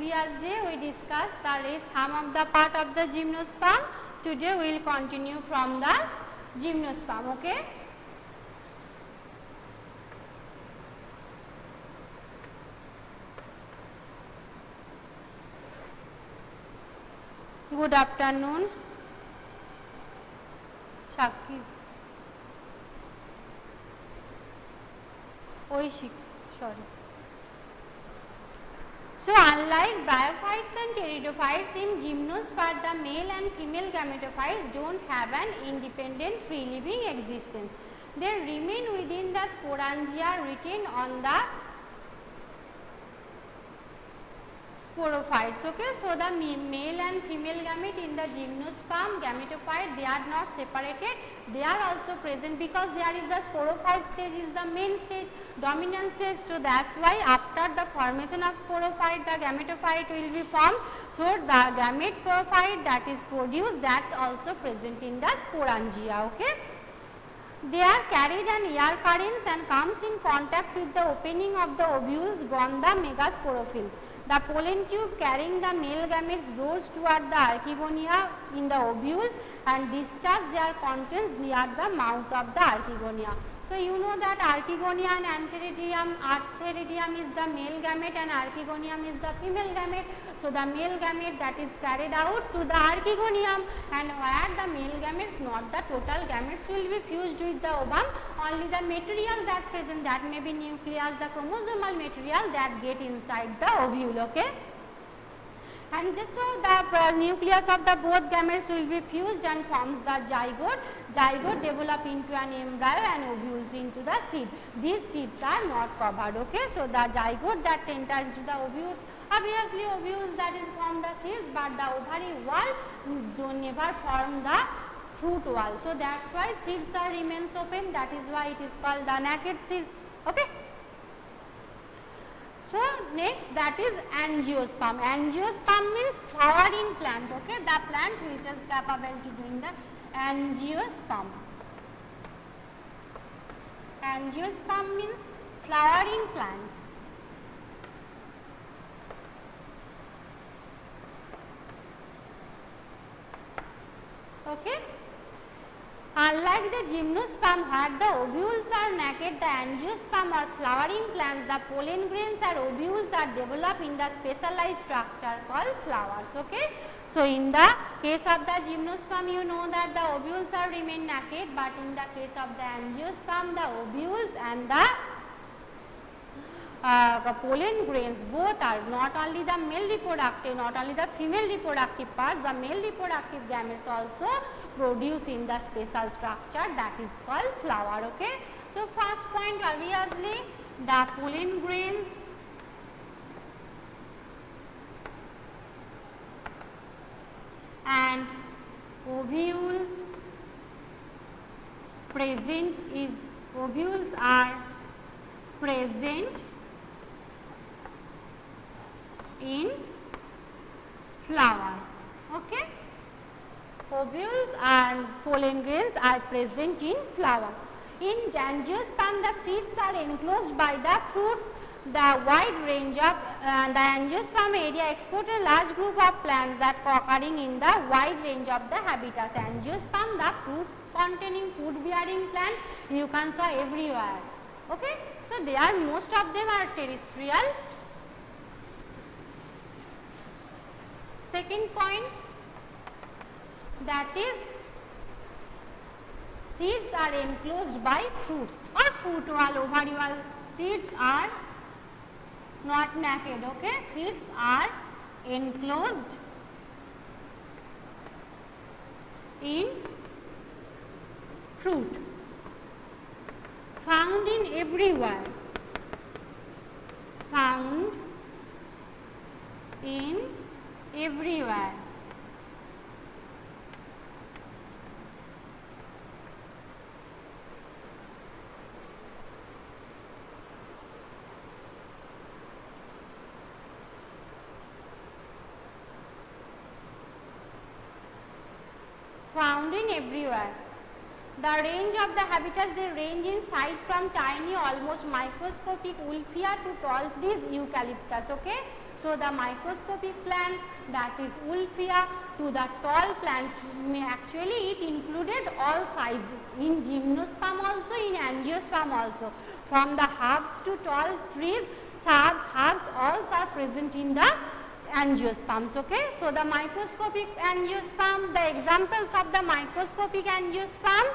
previous day we discussed the rest some of the part of the gymnosperm. Today we will continue from the gymnosperm. Okay. Good afternoon, Shakib. Oishik, sorry. So, unlike bryophytes and pteridophytes, in gymnosperm the male and female gametophytes do not have an independent free living existence. They remain within the sporangia written on the sporophytes. Okay. So, the male and female gamete in the gymnosperm gametophyte, they are not separated, they are also present because there is the sporophyte stage is the main stage, dominant stage. So, that is why after the formation of sporophyte the gametophyte will be formed. So, the gametophyte that is produced that also present in the sporangia. Okay. They are carried on air currents and comes in contact with the opening of the ovules born the megasporophylls. The pollen tube carrying the male gametes goes toward the archegonia in the ovules and discharge their contents near the mouth of the archegonia. So, you know that archegonia and antheridium is the male gamete and archegonium is the female gamete. So, the male gamete that is carried out to the archegonium, and where the male gametes, not the total gametes will be fused with the ovum, only the material that present, that may be nucleus, the chromosomal material that get inside the ovule. Okay. And so, the nucleus of the both gametes will be fused and forms the zygote. Zygote develop into an embryo and ovules into the seed. These seeds are not covered. Okay. So, the zygote that enters into the ovule, obviously ovules that is form the seeds, but the ovary wall do never form the fruit wall. So, that is why seeds are remains open, that is why it is called the naked seeds. Okay. So, next that is angiosperm. Angiosperm means flowering plant. Okay. The plant which is capable to doing the angiosperm. Angiosperm means flowering plant. Okay. Unlike the gymnosperm where the ovules are naked, the angiosperm or flowering plants, the pollen grains or ovules are developed in the specialized structure called flowers. Okay. So, in the case of the gymnosperm, you know that the ovules are remain naked, but in the case of the angiosperm, the ovules and the pollen grains both are not only the male reproductive, not only the female reproductive parts, the male reproductive gametes also produce in the special structure that is called flower. Okay. So, first point obviously the pollen grains and ovules present is ovules are present in flower. Okay. Ovules and pollen grains are present in flower. In angiosperm, the seeds are enclosed by the fruits. The wide range of the angiosperm area export a large group of plants that occurring in the wide range of the habitats. Angiosperm, the fruit containing food bearing plant, you can saw everywhere. Okay. So, they are most of them are terrestrial. Second point, that is seeds are enclosed by fruits or fruit wall, ovary wall. Seeds are not naked. Okay. Seeds are enclosed in fruit, found in everywhere, found in everywhere. Found in everywhere. The range of the habitats, they range in size from tiny almost microscopic Wolffia to tall trees eucalyptus. Okay. So, the microscopic plants, that is Wolffia, to the tall plant, actually it included all size in gymnosperm also, in angiosperm also. From the herbs to tall trees, herbs all are present in the angiosperms. Okay. So, the microscopic angiosperm, the examples of the microscopic angiosperm,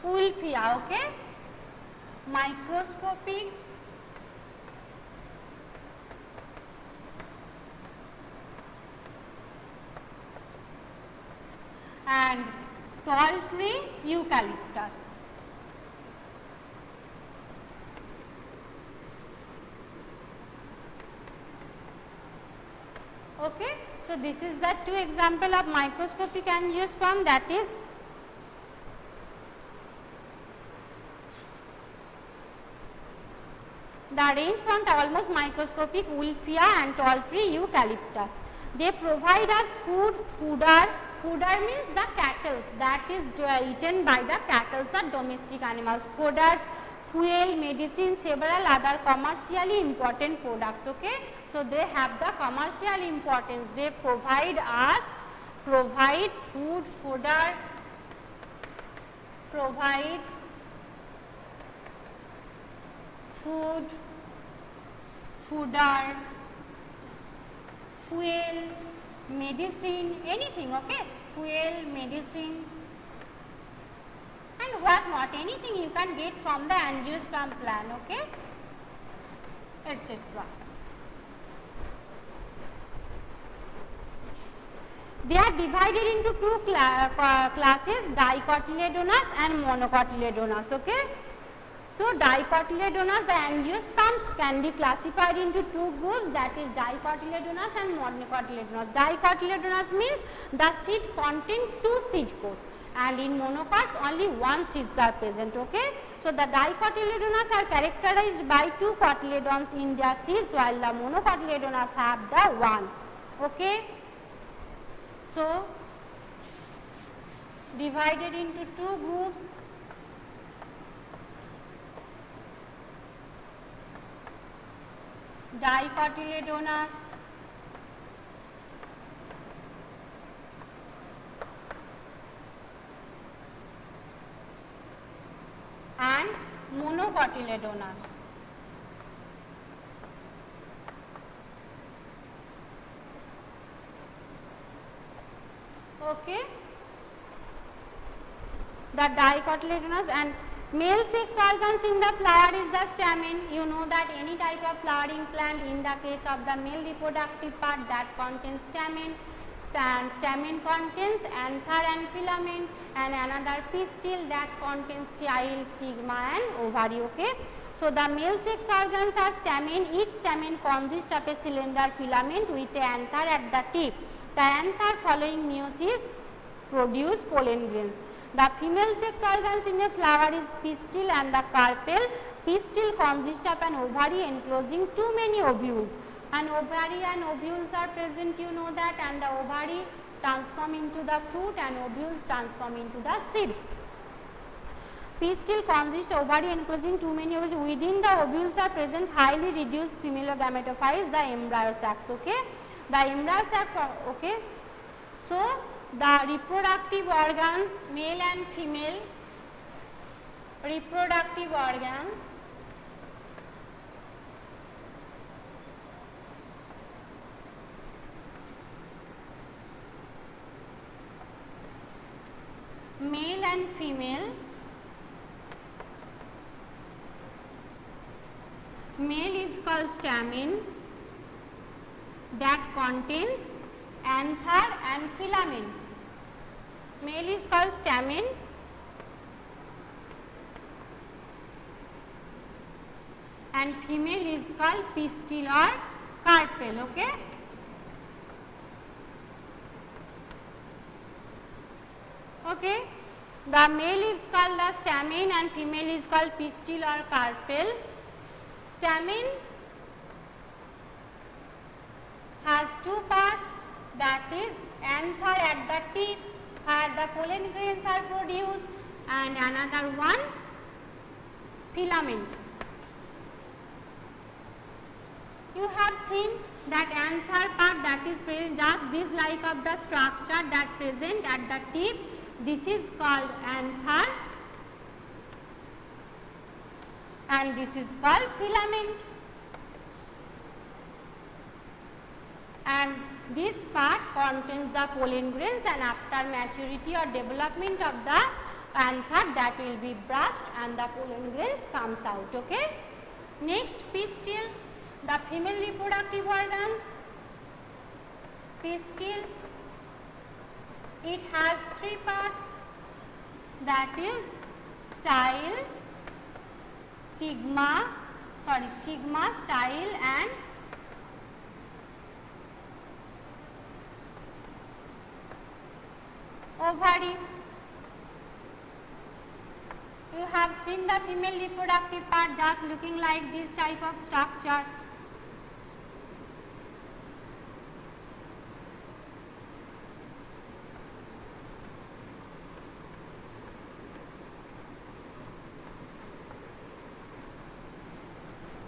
Wolffia. Okay. Microscopic and tall tree eucalyptus. Okay. So, this is the two example of microscopic angiosperm, that is the range from almost microscopic Wolffia and tall tree eucalyptus. They provide us food, fodder means the cattle, that is eaten by the cattle or domestic animals, fodders, fuel, medicine, several other commercially important products. Okay. So, they have the commercial importance, they provide food, fodder, provide food, fodder, fuel, medicine, anything. Okay. Fuel, medicine, and what not, anything you can get from the angiosperm plant. Okay, etc. They are divided into two classes, dicotyledonous and monocotyledonous. Okay. So, dicotyledonous, the angiosperms can be classified into two groups, that is dicotyledonous and monocotyledonous. Dicotyledonous means the seed contain two seed coat, and in monocots only one seeds are present. Okay. So, the dicotyledonous are characterized by two cotyledons in their seeds, while the monocotyledonous have the one. Okay. So, divided into two groups, dicotyledonous and monocotyledonous. Okay. The dicotyledonous and male sex organs in the flower is the stamen. You know that any type of flowering plant, in the case of the male reproductive part, that contains stamen. Stamen contains anther and filament, and another pistil that contains style, stigma and ovary. Okay. So, the male sex organs are stamen. Each stamen consists of a cylinder filament with a anther at the tip. The anther following meiosis produce pollen grains. The female sex organs in a flower is pistil and the carpel. Pistil consists of an ovary enclosing too many ovules. An ovary and ovules are present, you know that, and the ovary transform into the fruit and ovules transform into the seeds. Pistil consists of ovary enclosing too many ovules. Within the ovules are present highly reduced female gametophytes, the embryo sacs. Okay. The embryo sac. Okay. So, the reproductive organs, male and female reproductive organs, male and female, male is called stamen that contains anther and filament. Male is called stamen and female is called pistil or carpel. Okay. Okay. The male is called the stamen and female is called pistil or carpel. Stamen has two parts, that is anther at the tip where the pollen grains are produced, and another one filament. You have seen that anther part that is present just this like of the structure that present at the tip, this is called anther and this is called filament. And this part contains the pollen grains, and after maturity or development of the anther, that will be burst and the pollen grains comes out. Okay. Next, pistil, the female reproductive organs. Pistil, it has three parts, that is style, stigma, style and ovary. You have seen the female reproductive part just looking like this type of structure.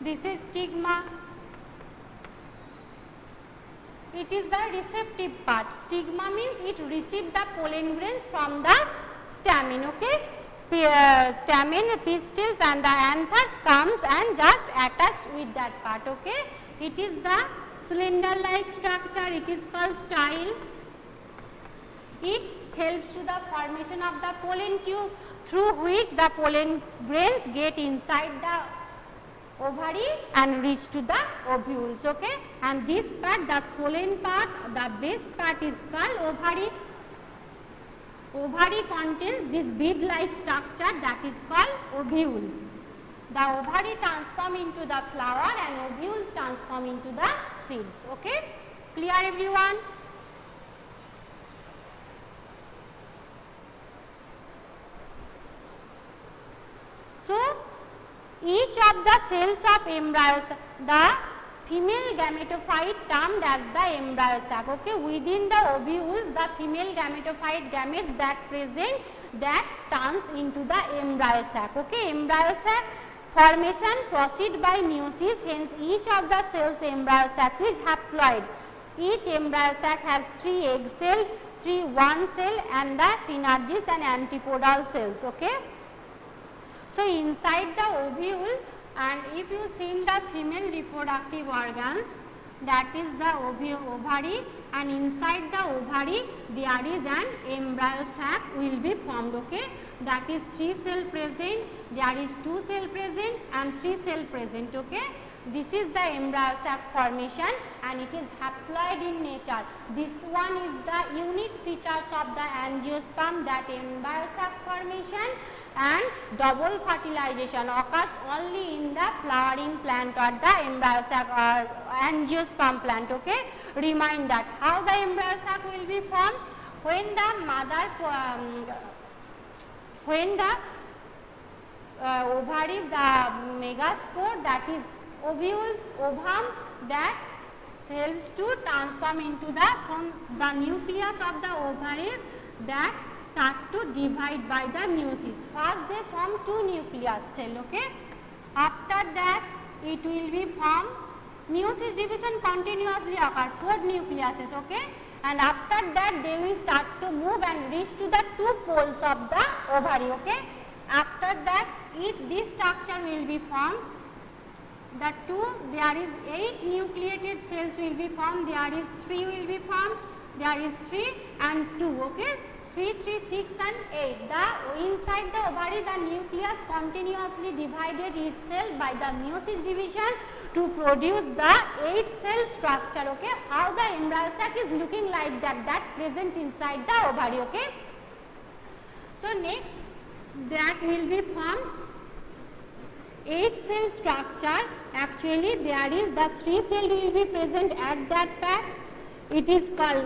This is stigma. It is the receptive part. Stigma means it receives the pollen grains from the stamen. Okay. Stamen, pistils and the anthers comes and just attached with that part. Okay. It is the cylinder like structure, it is called style. It helps to the formation of the pollen tube through which the pollen grains get inside the ovary and reach to the ovules. Okay. And this part, the swollen part, the base part is called ovary. Ovary contains this bead like structure that is called ovules. The ovary transform into the flower and ovules transform into the seeds. Okay. Clear everyone? So, each of the cells of embryo, the female gametophyte termed as the embryo sac. Okay. Within the ovules, the female gametophyte gametes that present that turns into the embryo sac. Okay. Embryo sac formation proceed by meiosis, hence each of the cells embryo sac is haploid. Each embryo sac has 3 egg cells, 3 one cell and the synergis and antipodal cells. Okay. So, inside the ovule, and if you see in the female reproductive organs, that is the ovary, and inside the ovary there is an embryo sac will be formed. Okay. That is 3 cell present, there is 2 cell present and 3 cell present. Okay. This is the embryo sac formation and it is haploid in nature. This one is the unique features of the angiosperm, that embryo sac formation and double fertilization occurs only in the flowering plant or the embryo sac or angiosperm plant. Okay. Remind that how the embryo sac will be formed when the mother ovary, the megaspore, that is ovules, ovum, that helps to transform into the from the nucleus of the ovaries that start to divide by the meiosis. First they form 2 nucleus cell. Okay. After that it will be formed, meiosis division continuously occur, 4 nucleuses. Okay. And after that they will start to move and reach to the 2 poles of the ovary. Okay. After that this structure will be formed, the 2, there is 8 nucleated cells will be formed, there is 3 will be formed, there is 3 and 2. Okay. 3, 3, 6 and 8. The inside the ovary, the nucleus continuously divided itself by the meiosis division to produce the 8 cell structure. Okay. How the embryo sac is looking like that present inside the ovary. Okay. So, next that will be formed 8 cell structure. Actually there is the 3 cell will be present at that part. It is called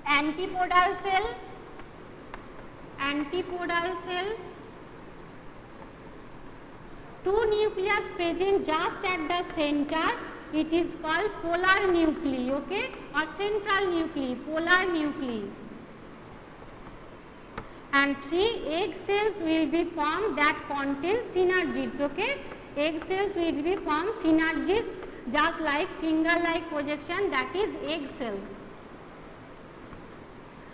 antipodal cell, antipodal cell, 2 nucleus present just at the center, it is called polar nuclei. Okay. Or central nuclei, polar nuclei, and 3 egg cells will be formed that contain synergids. Okay. Egg cells will be formed, synergids just like finger like projection, that is egg cell.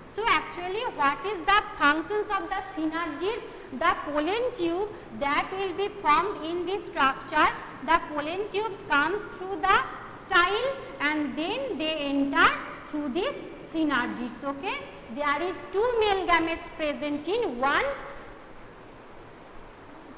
So actually what is the functions of the synergids? The pollen tube that will be formed in this structure, the pollen tubes comes through the style and then they enter through this synergids. Okay? There is two male gametes present in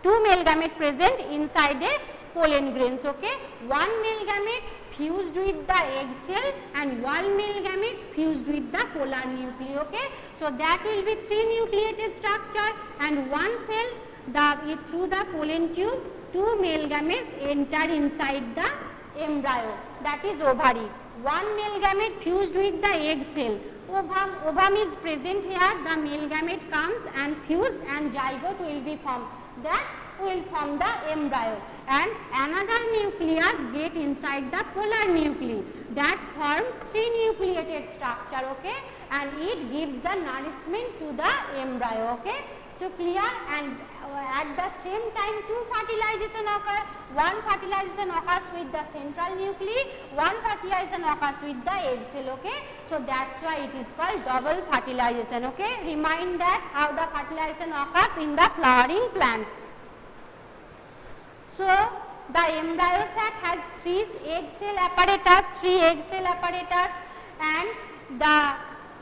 two male gamete present inside a pollen grains. Okay? One male gamete fused with the egg cell and one male gamete fused with the polar nuclei. Okay? So that will be three nucleated structure and one cell through the pollen tube two male gametes enter inside the embryo, that is ovary. One male gamete fused with the egg cell. Ovum is present here, the male gamete comes and fused and zygote will be formed. That will form the embryo and another nucleus get inside the polar nuclei, that form three nucleated structure. Okay? And it gives the nourishment to the embryo. Okay? So clear, and at the same time two fertilization occur. One fertilization occurs with the central nuclei, one fertilization occurs with the egg cell. Okay? So that's why it is called double fertilization. Okay? Remind that how the fertilization occurs in the flowering plants. So the embryo sac has three egg cell apparatus and the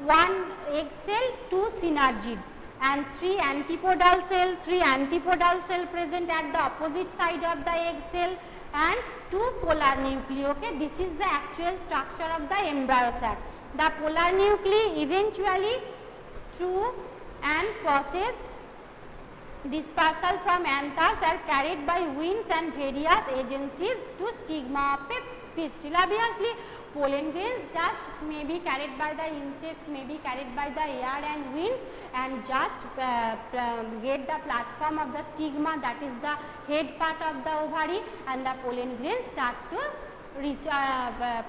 one egg cell, two synergids and three antipodal cell present at the opposite side of the egg cell and two polar nuclei. Okay? This is the actual structure of the embryo sac. The polar nuclei eventually through and processed dispersal from anthers are carried by winds and various agencies to stigma of a pistil. Obviously, pollen grains just may be carried by the insects, may be carried by the air and winds and just get the platform of the stigma, that is the head part of the ovary, and the pollen grains start to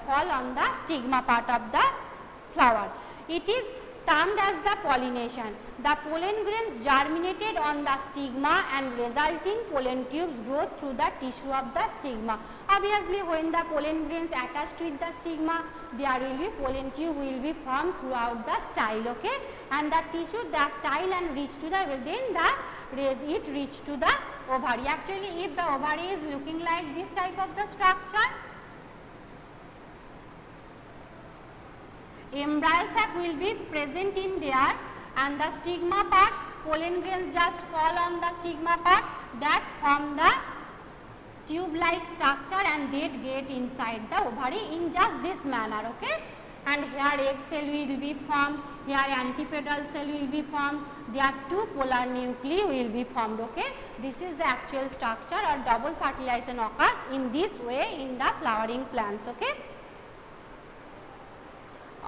fall on the stigma part of the flower. It is termed as the pollination. The pollen grains germinated on the stigma and resulting pollen tubes grow through the tissue of the stigma. Obviously, when the pollen grains attached with the stigma, there will be pollen tube will be formed throughout the style. Okay? And the tissue, the style and reach to the, then it reach to the ovary. Actually, if the ovary is looking like this type of the structure, embryo sac will be present in there and the stigma part, pollen grains just fall on the stigma part, that form the tube like structure and they get inside the ovary in just this manner. Okay? And here egg cell will be formed, here antipodal cell will be formed, there two polar nuclei will be formed. Okay? This is the actual structure, or double fertilization occurs in this way in the flowering plants. Okay?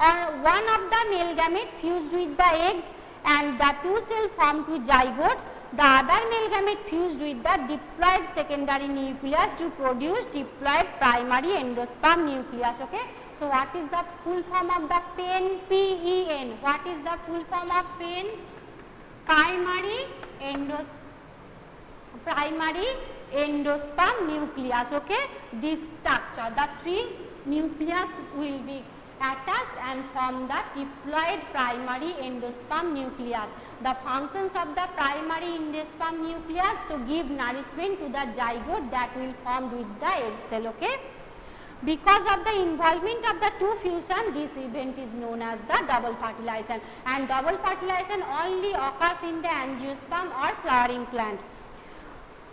Or one of the male gamete fused with the eggs and the two cell form to zygote, the other male gamete fused with the diploid secondary nucleus to produce diploid primary endosperm nucleus. Okay? So what is the full form of the PEN? P-E-N. What is the full form of PEN? Primary endosperm nucleus. Okay? This structure, the three nucleus will be attached and form the diploid primary endosperm nucleus. The functions of the primary endosperm nucleus to give nourishment to the zygote that will form with the egg cell. Okay? Because of the involvement of the two fusion, this event is known as the double fertilization, and double fertilization only occurs in the angiosperm or flowering plant.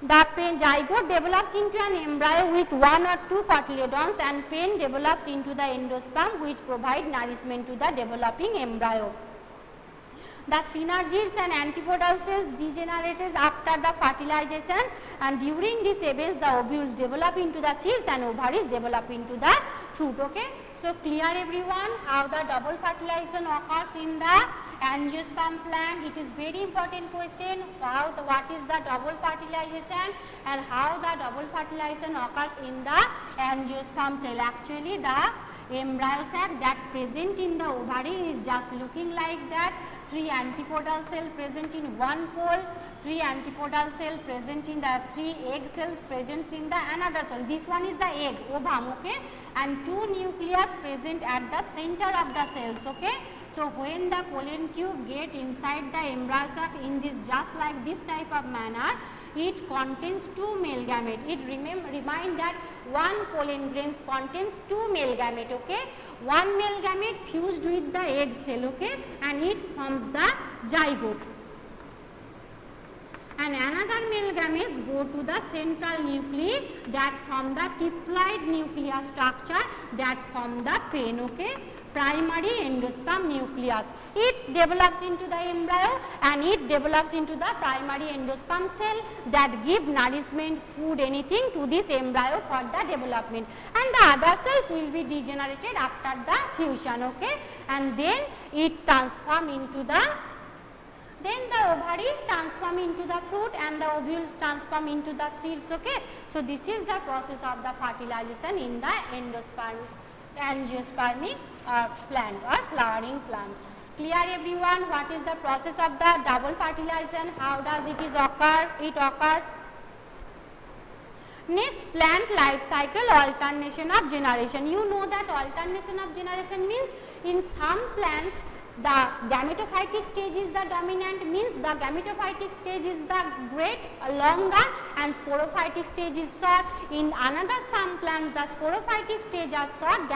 The zygote develops into an embryo with one or two cotyledons and pen develops into the endosperm, which provide nourishment to the developing embryo. The synergids and antipodal cells degenerate after the fertilizations, and during this events the ovules develop into the seeds and ovaries develop into the fruit. Okay? So clear everyone how the double fertilization occurs in the angiosperm plant. It is very important question, what is the double fertilization and how the double fertilization occurs in the angiosperm cell. Actually, the embryo sac that present in the ovary is just looking like that. 3 antipodal cell present in one pole, 3 antipodal cell present in the 3 egg cells present in the another cell. This one is the egg, ovum, okay, and 2 nucleus present at the center of the cells, okay. So when the pollen tube get inside the embryo sac in this just like this type of manner, it contains 2 male gamete. It remind that one pollen grains contains 2 male gamete, okay. One male gamete fused with the egg cell, okay, and it forms the zygote. And another male gametes go to the central nuclei that form the triploid nuclear structure that form the pen, okay, primary endosperm nucleus. It develops into the embryo and it develops into the primary endosperm cell that give nourishment, food, anything to this embryo for the development, and the other cells will be degenerated after the fusion, okay, and then it transform into the ovary transform into the fruit and the ovules transform into the seeds, okay. So this is the process of the fertilization in the angiospermic plant or flowering plant. Clear everyone, what is the process of the double fertilization, how does it occur? It occurs. Next, plant life cycle alternation of generation. You know that alternation of generation means in some plant the gametophytic stage is the dominant, means the gametophytic stage is the great longer and sporophytic stage is short. In another some plants the sporophytic stage are short,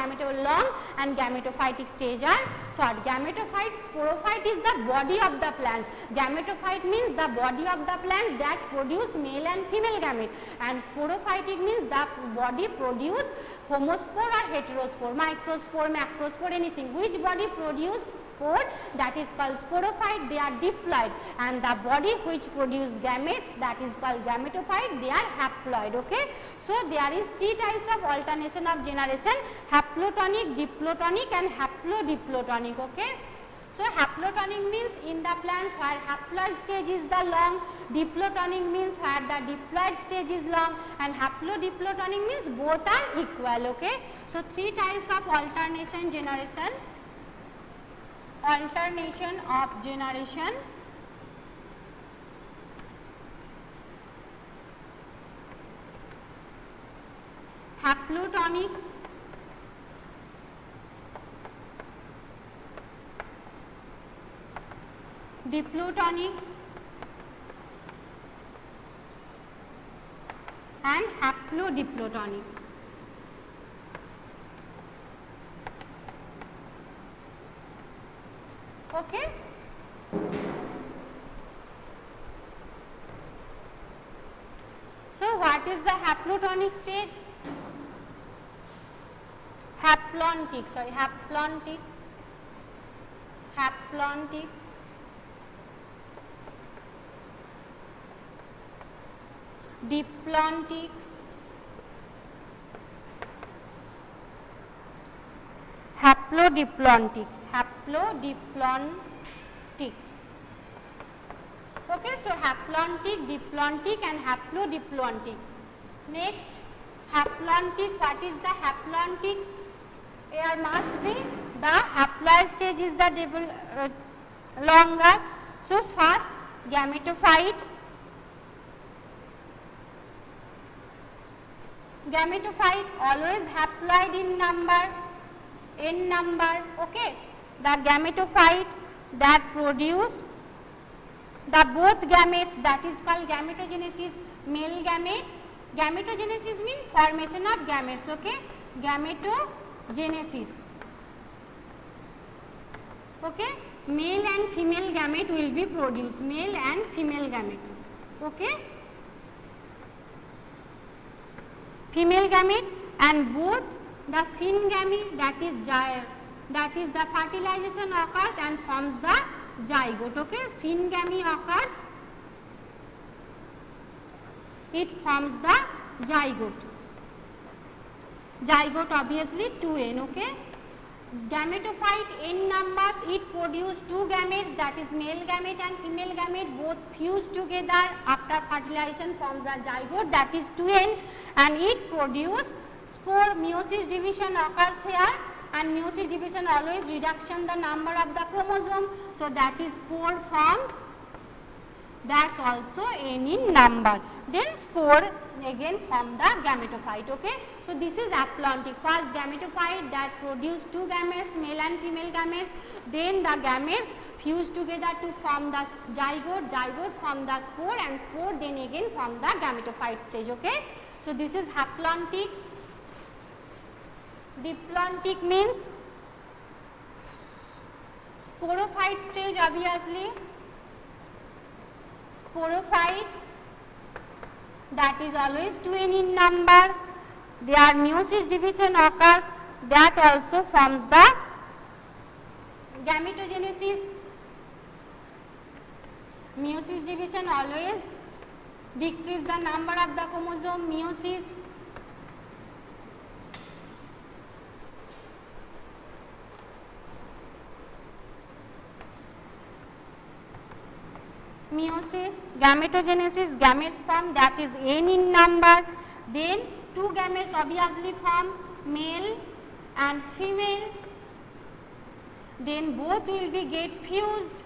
long and gametophytic stage are short. Gametophyte, sporophyte is the body of the plants. Gametophyte means the body of the plants that produce male and female gamete, and sporophytic means the body produce homospore or heterospore, microspore, macrospore, anything. Which body produce spore, that is called sporophyte, they are diploid, and the body which produce gametes, that is called gametophyte, they are haploid, okay. So there is 3 types of alternation of generation: haplotonic, diplotonic and haplodiplotonic, okay. So haplotonic means in the plants where haploid stage is the long, diplotonic means where the diploid stage is long, and haplodiplotonic means both are equal, okay. So 3 types of alternation generation. Alternation of generation, haplotonic, diplotonic and haplodiplotonic. Okay. So what is the haplotonic stage? Haplontic, sorry, haplontic, haplontic, diplontic, haplodiplontic, haplodiplontic. Okay, so haplontic, diplontic and haplodiplontic. Next, haplontic, what is the haplontic? Here must be the haploid stage is the longer. So first gametophyte, gametophyte always haploid in number, n number, okay. The gametophyte that produce the both gametes, that is called gametogenesis. Male gamete, gametogenesis means formation of gametes, okay. Gametogenesis, okay. Male and female gamete will be produced, male and female gamete, okay. Female gamete and both the syngamy, that is the fertilization occurs and forms the zygote, okay. Syngamy occurs, it forms the zygote. Zygote obviously 2n, okay. Gametophyte n numbers, it produce 2 gametes, that is male gamete and female gamete both fused together after fertilization forms the zygote, that is 2n, and it produce spore. Meiosis division occurs here and meiosis division always reduction the number of the chromosome. So, that is 4 formed, that is also n in number. Then spore again form the gametophyte. Okay. So, this is aplontic, first gametophyte that produce 2 gametes, male and female gametes, then the gametes fuse together to form the zygote, zygote form the spore, and spore then again form the gametophyte stage. Okay. So, this is haplontic. Diplontic means sporophyte stage, obviously. Sporophyte, that is always 2n in number. Their meiosis division occurs, that also forms the gametogenesis. Meiosis division always decrease the number of the chromosome, meiosis. Meiosis, gametogenesis, gametes form, that is n in number. Then 2 gametes obviously form, male and female. Then both will be get fused,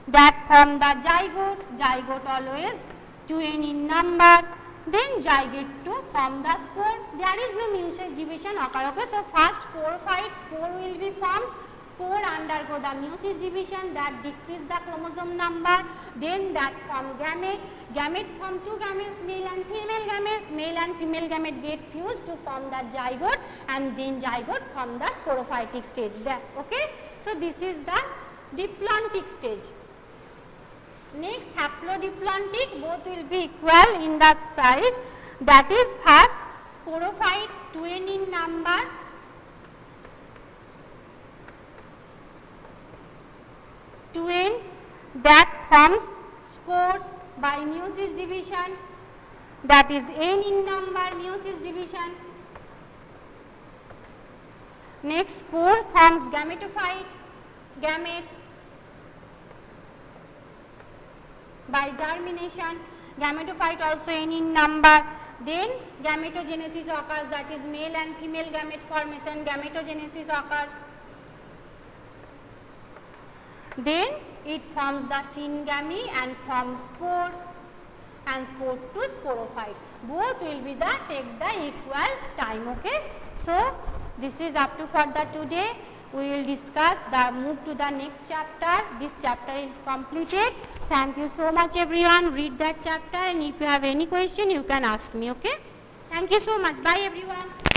that form the zygote, zygote always 2n in number. Then zygote to form the spore. There is no meiosis division occur. Okay. So, first sporophyte, spore will be formed. Spore undergo the meiosis division, that decrease the chromosome number, then that form gamete, gamete form 2 gametes, male and female gametes, male and female gamete get fused to form the zygote, and then zygote form the sporophytic stage. That, okay. So, this is the diplontic stage. Next, haplodiplontic, both will be equal in the size, that is first sporophyte 2n in number, that forms spores by meiosis division, that is n in number, meiosis division. Next, spore forms gametophyte, gametes by germination, gametophyte also n in number. Then gametogenesis occurs, that is male and female gamete formation, gametogenesis occurs. Then it forms the syngamy and forms spore, and spore to sporophyte. Both will be the take the equal time. Okay. So, this is up to for the today. We will discuss the move to the next chapter. This chapter is completed. Thank you so much everyone. Read that chapter, and if you have any question you can ask me. Okay. Thank you so much. Bye everyone.